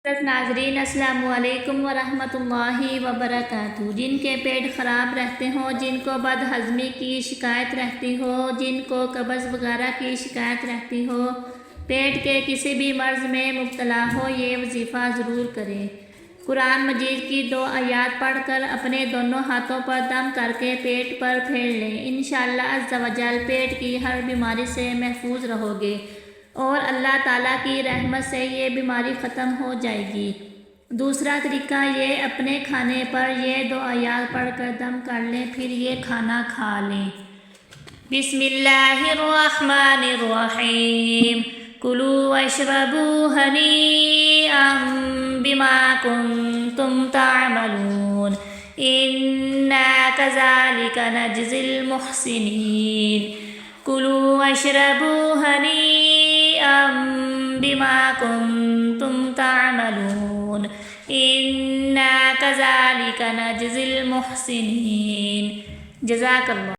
ناظرین السلام علیکم ورحمۃ اللہ وبرکاتہ۔ جن کے پیٹ خراب رہتے ہوں، جن کو بد ہضمی کی شکایت رہتی ہو، جن کو قبض وغیرہ کی شکایت رہتی ہو، پیٹ کے کسی بھی مرض میں مبتلا ہو، یہ وظیفہ ضرور کریں۔ قرآن مجید کی 2 آیات پڑھ کر اپنے دونوں ہاتھوں پر دم کر کے پیٹ پر پھیر لیں۔ انشاءاللہ عز و جل پیٹ کی ہر بیماری سے محفوظ رہو گے اور اللہ تعالیٰ کی رحمت سے یہ بیماری ختم ہو جائے گی۔ دوسرا طریقہ یہ اپنے کھانے پر یہ 2 آیات پڑھ کر دم کر لیں، پھر یہ کھانا کھا لیں۔ بسم اللہ الرحمن الرحیم۔ کلوا واشربوا ہنیئا بما کنتم تعملون انا کذالک نجزی المحسنین۔ کلوا واشربوا ہنیئا بما کنتم تعملون انا کذالک نجزی المحسنین۔ جزاک اللہ۔